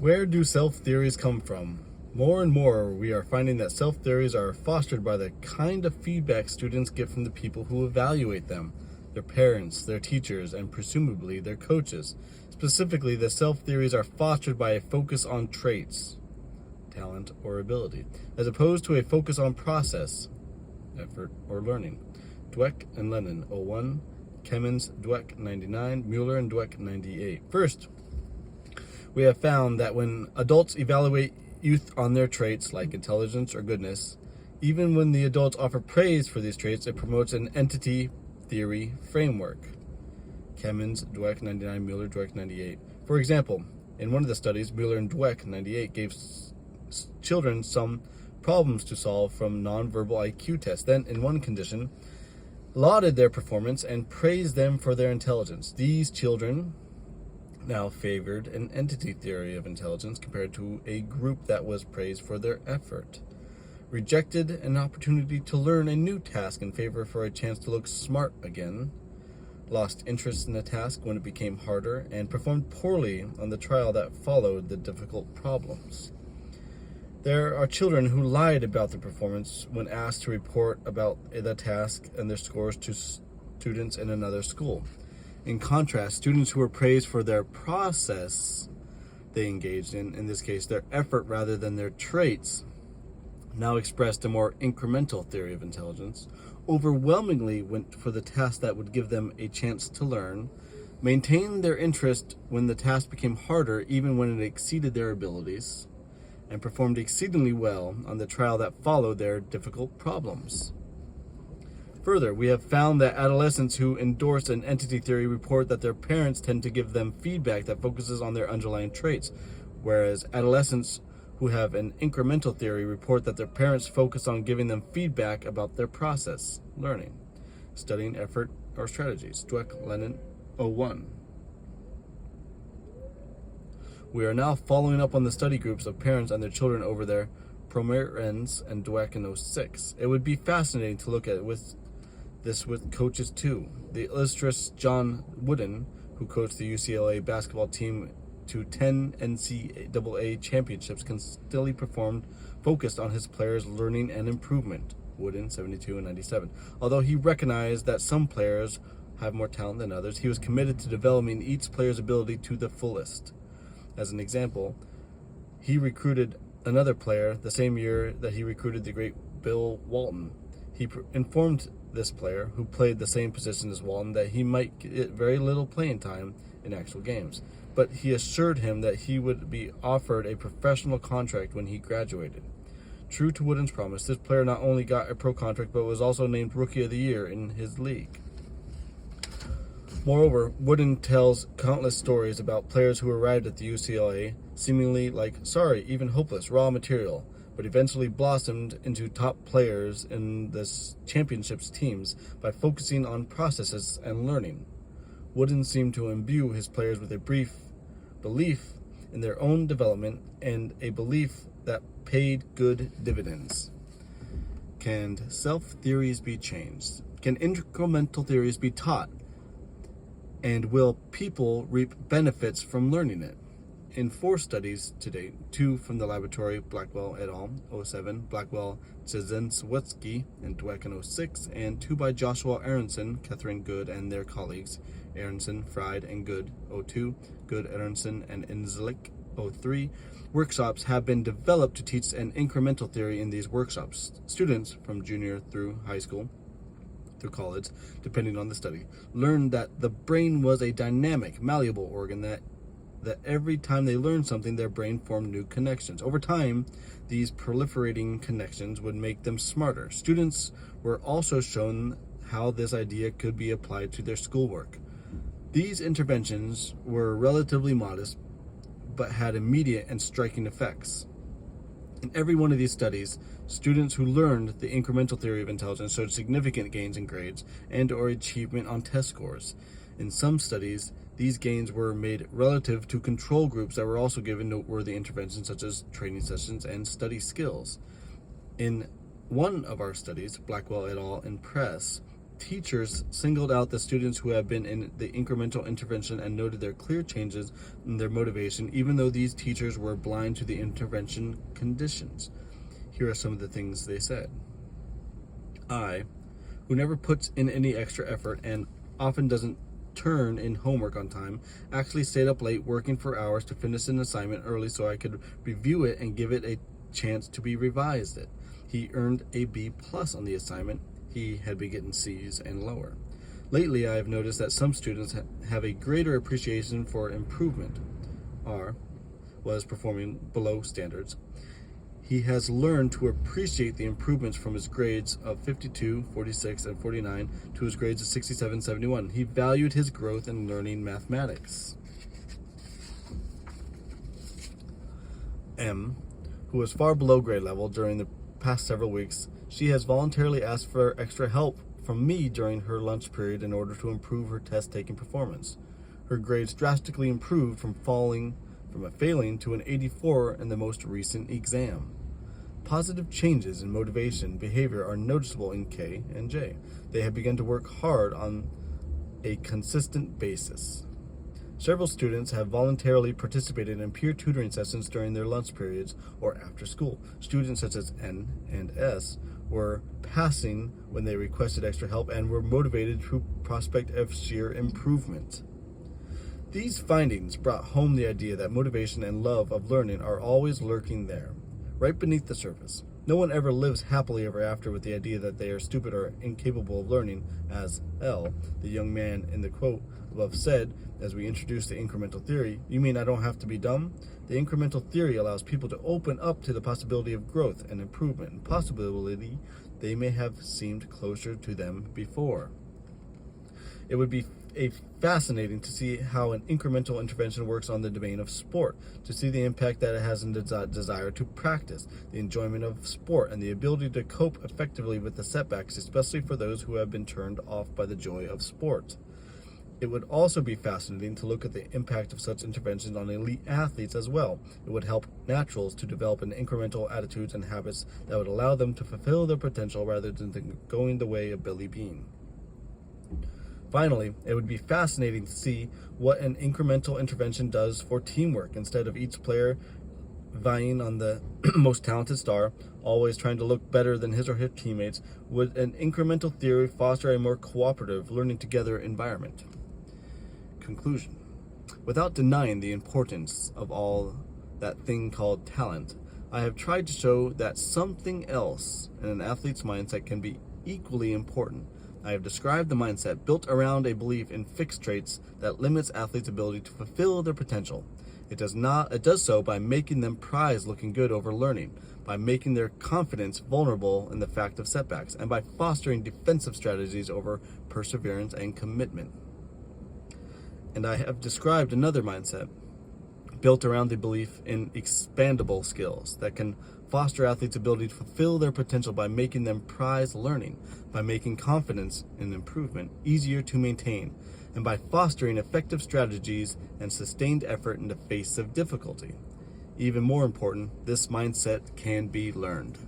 Where do self-theories come from? More and more, we are finding that self-theories are fostered by the kind of feedback students get from the people who evaluate them, their parents, their teachers, and presumably their coaches. Specifically, the self-theories are fostered by a focus on traits, talent, or ability, as opposed to a focus on process, effort, or learning. Dweck and Lennon, 01, Kemmons, Dweck, 99, Mueller and Dweck, 98. First, we have found that when adults evaluate youth on their traits like intelligence or goodness, even when the adults offer praise for these traits, it promotes an entity theory framework. Kemmons, Dweck, 99, Mueller, Dweck, 98. For example, in one of the studies, Mueller and Dweck, 98, gave children some problems to solve from nonverbal IQ tests. Then, in one condition, lauded their performance and praised them for their intelligence. These children now favored an entity theory of intelligence compared to a group that was praised for their effort, rejected an opportunity to learn a new task in favor for a chance to look smart again, lost interest in the task when it became harder, and performed poorly on the trial that followed the difficult problems. There are children who lied about their performance when asked to report about the task and their scores to students in another school. In contrast, students who were praised for their process they engaged in this case their effort rather than their traits, now expressed a more incremental theory of intelligence, overwhelmingly went for the task that would give them a chance to learn, maintained their interest when the task became harder even when it exceeded their abilities, and performed exceedingly well on the trial that followed their difficult problems. Further, we have found that adolescents who endorse an entity theory report that their parents tend to give them feedback that focuses on their underlying traits, whereas adolescents who have an incremental theory report that their parents focus on giving them feedback about their process, learning, studying, effort, or strategies. Dweck, Lennon, 01. We are now following up on the study groups of parents and their children over their Pomerantz and Dweck in 06. It would be fascinating to look at with coaches too. The illustrious John Wooden, who coached the UCLA basketball team to 10 NCAA championships, consistently performed focused on his players' learning and improvement. Wooden, 72 and 97. Although he recognized that some players have more talent than others, he was committed to developing each player's ability to the fullest. As an example, he recruited another player the same year that he recruited the great Bill Walton. He informed this player, who played the same position as Walton, that he might get very little playing time in actual games, but he assured him that he would be offered a professional contract when he graduated. True to Wooden's promise, this player not only got a pro contract, but was also named Rookie of the Year in his league. Moreover, Wooden tells countless stories about players who arrived at the UCLA seemingly like sorry, even hopeless, raw material, but eventually blossomed into top players in the championships teams by focusing on processes and learning. Wooden seemed to imbue his players with a brief belief in their own development and a belief that paid good dividends. Can self-theories be changed? Can incremental theories be taught? And will people reap benefits from learning it? In 4 studies to date, 2 from the laboratory Blackwell et al. 07, Blackwell, Jasinskiewicz, and Dweck in 06, and 2 by Joshua Aronson, Catherine Good, and their colleagues, Aronson, Fried, and Good, 02, Good, Aronson, and Inzlik, 03, workshops have been developed to teach an incremental theory in these workshops. Students from junior through high school, through college, depending on the study, learned that the brain was a dynamic, malleable organ that every time they learned something, their brain formed new connections. Over time, these proliferating connections would make them smarter. Students were also shown how this idea could be applied to their schoolwork. These interventions were relatively modest, but had immediate and striking effects. In every one of these studies, students who learned the incremental theory of intelligence showed significant gains in grades and or achievement on test scores. In some studies, these gains were made relative to control groups that were also given noteworthy interventions such as training sessions and study skills. In one of our studies, Blackwell et al. In Press, Teachers singled out the students who have been in the incremental intervention and noted their clear changes in their motivation, even though these teachers were blind to the intervention conditions. Here are some of the things they said. I, who never puts in any extra effort and often doesn't turn in homework on time, actually stayed up late working for hours to finish an assignment early so I could review it and give it a chance to be revised. He earned a B+ on the assignment. He had been getting C's and lower. Lately, I have noticed that some students have a greater appreciation for improvement. R was performing below standards. He has learned to appreciate the improvements from his grades of 52, 46, and 49 to his grades of 67, 71. He valued his growth in learning mathematics. M, who was far below grade level during the past several weeks, she has voluntarily asked for extra help from me during her lunch period in order to improve her test-taking performance. Her grades drastically improved from a failing to an 84 in the most recent exam. Positive changes in motivation behavior are noticeable in K and J. They have begun to work hard on a consistent basis. Several students have voluntarily participated in peer tutoring sessions during their lunch periods or after school. Students such as N and S were passing when they requested extra help and were motivated through prospect of sheer improvement. These findings brought home the idea that motivation and love of learning are always lurking there, right beneath the surface. No one ever lives happily ever after with the idea that they are stupid or incapable of learning, as L, the young man in the quote above said as we introduced the incremental theory. You mean I don't have to be dumb? The incremental theory allows people to open up to the possibility of growth and improvement, and possibility they may have seemed closer to them before. It would be fascinating to see how an incremental intervention works on the domain of sport, to see the impact that it has in the desire to practice, the enjoyment of sport, and the ability to cope effectively with the setbacks, especially for those who have been turned off by the joy of sport. It would also be fascinating to look at the impact of such interventions on elite athletes as well. It would help naturals to develop an incremental attitudes and habits that would allow them to fulfill their potential rather than going the way of Billy Beane. Finally, it would be fascinating to see what an incremental intervention does for teamwork. Instead of each player vying on the most talented star, always trying to look better than his or her teammates, would an incremental theory foster a more cooperative, learning together environment? Conclusion. Without denying the importance of all that thing called talent, I have tried to show that something else in an athlete's mindset can be equally important. I have described the mindset built around a belief in fixed traits that limits athletes' ability to fulfill their potential. It does so by making them prize looking good over learning, by making their confidence vulnerable in the fact of setbacks, and by fostering defensive strategies over perseverance and commitment. And I have described another mindset built around the belief in expandable skills that can foster athletes' ability to fulfill their potential by making them prize learning, by making confidence in improvement easier to maintain, and by fostering effective strategies and sustained effort in the face of difficulty. Even more important, this mindset can be learned.